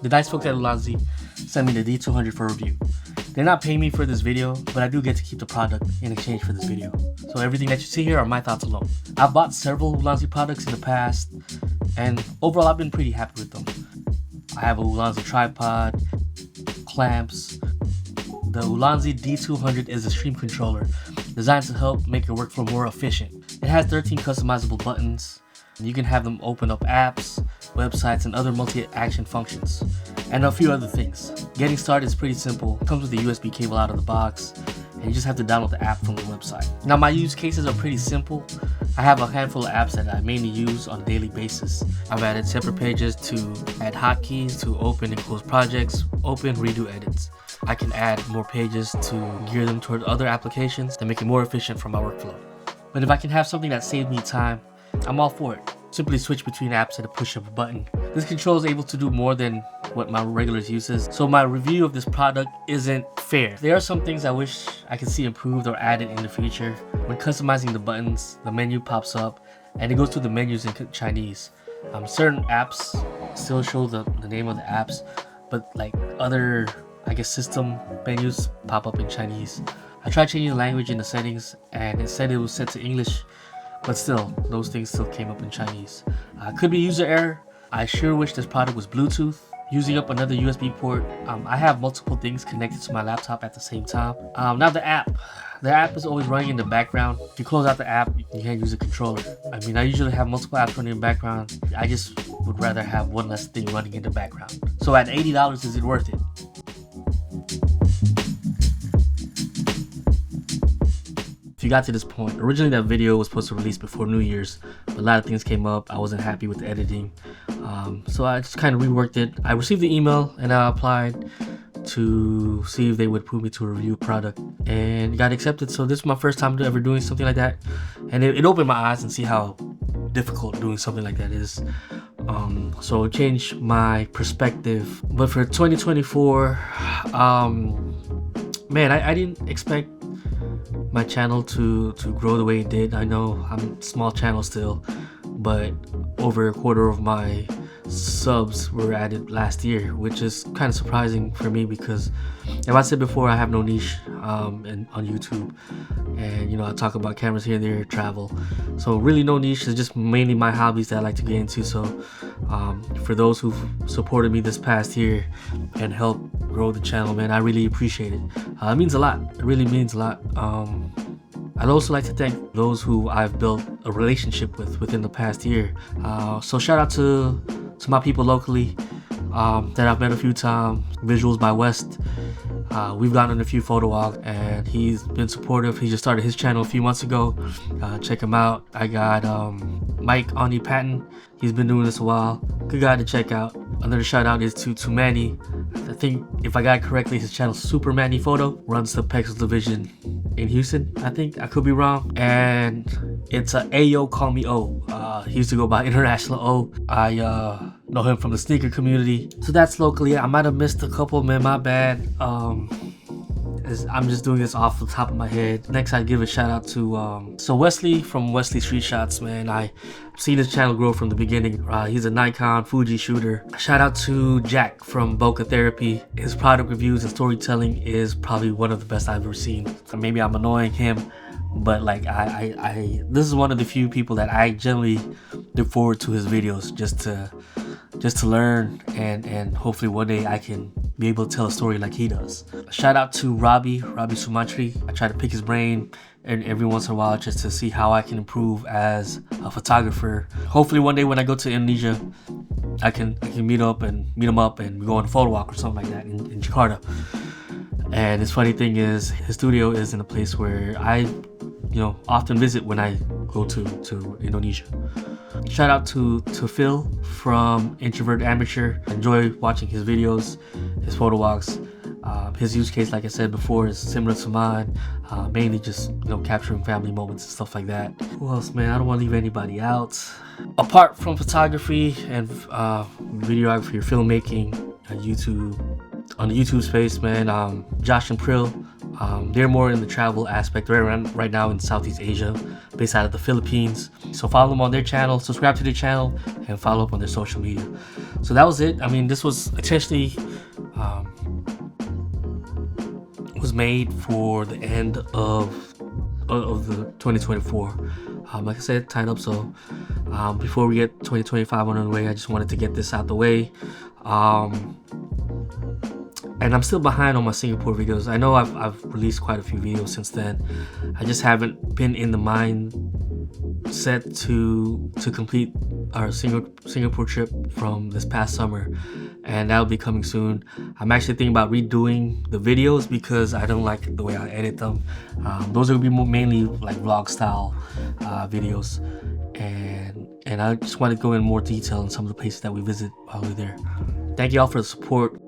The nice folks at Ulanzi sent me the D200 for review. They're not paying me for this video, but I do get to keep the product in exchange for this video. So everything that you see here are my thoughts alone. I've bought several Ulanzi products in the past, and overall I've been pretty happy with them. I have a Ulanzi tripod, clamps. The Ulanzi D200 is a stream controller designed to help make your workflow more efficient. It has 13 customizable buttons. You can have them open up apps, websites, and other multi-action functions, and a few other things. Getting started is pretty simple. It comes with a USB cable out of the box, and you just have to download the app from the website. Now, my use cases are pretty simple. I have a handful of apps that I mainly use on a daily basis. I've added separate pages to add hotkeys to open and close projects, open, redo edits. I can add more pages to gear them toward other applications to make it more efficient for my workflow. But if I can have something that saves me time, I'm all for it. Simply switch between apps at a push of a button. This control is able to do more than what my regular use is, so my review of this product isn't fair. There are some things I wish I could see improved or added in the future. When customizing the buttons, the menu pops up and it goes through the menus in Chinese. Certain apps still show the name of the apps, but like other, system menus pop up in Chinese. I tried changing the language in the settings and it said it was set to English, but still, those things still came up in Chinese. Could be user error. I sure wish this product was Bluetooth. Using up another USB port. I have multiple things connected to my laptop at the same time. Now the app. The app is always running in the background. If you close out the app, you can't use a controller. I usually have multiple apps running in the background. I just would rather have one less thing running in the background. So at $80, is it worth it? If you got to this point, originally that video was supposed to release before New Year's, but a lot of things came up. I wasn't happy with the editing, so I just kind of reworked it. I received the email and I applied to see if they would approve me to a review product, and got accepted. So this is my first time ever doing something like that, and it opened my eyes and see how difficult doing something like that is. So it changed my perspective. But for 2024, man, I didn't expect my channel to grow the way it did. I know I'm a small channel still, but over a quarter of my subs were added last year, which is kind of surprising for me because, if I said before, I have no niche on YouTube, and I talk about cameras here and there, travel, so really no niche. It's just mainly my hobbies that I like to get into. So for those who've supported me this past year and helped grow the channel, man, I really appreciate it. It means a lot. It really means a lot. I'd also like to thank those who I've built a relationship with within the past year. So shout out to my people locally that I've met a few times. Visuals by West. We've gotten a few photo walks and he's been supportive. He just started his channel a few months ago. Check him out. I got Mike Oni Patton. He's been doing this a while. Good guy to check out. Another shout out is to Manny. I think if I got it correctly, his channel Super Manny Photo runs the Pexels division in Houston. I think I could be wrong. And it's Ayo Call Me O. He used to go by International O. I know him from the sneaker community. So that's locally. I might have missed a couple, man, my bad. I'm just doing this off the top of my head. Next, I'd give a shout out to Wesley from Wesley Street Shots, man. I've seen his channel grow from the beginning. He's a Nikon Fuji shooter. Shout out to Jack from Boca Therapy. His product reviews and storytelling is probably one of the best I've ever seen. Maybe I'm annoying him, but like this is one of the few people that I generally look forward to his videos just to learn, and hopefully one day I can be able to tell a story like he does. Shout out to Robbie Sumantri. I try to pick his brain every once in a while just to see how I can improve as a photographer. Hopefully one day when I go to Indonesia, I can meet him up and go on a photo walk or something like that in Jakarta. And his funny thing is, his studio is in a place where I often visit when I go to Indonesia. Shout out to Phil from Introvert Amateur. Enjoy watching his videos, his photo walks. His use case, like I said before, is similar to mine. Mainly just capturing family moments and stuff like that. Who else, man? I don't want to leave anybody out. Apart from photography and videography or filmmaking, YouTube, on the YouTube space, man, Josh and Prill, They're more in the travel aspect. They're right now in Southeast Asia, based out of the Philippines. So follow them on their channel, subscribe to their channel, and follow up on their social media. So that was it. I mean, this was essentially was made for the end of the 2024. Like I said, tied up. So before we get 2025 on the way, I just wanted to get this out the way. And I'm still behind on my Singapore videos. I know I've released quite a few videos since then. I just haven't been in the mindset to complete our Singapore trip from this past summer, and that'll be coming soon. I'm actually thinking about redoing the videos because I don't like the way I edit them. Those will be mainly like vlog style videos, and I just want to go in more detail on some of the places that we visit while we're there. Thank you all for the support.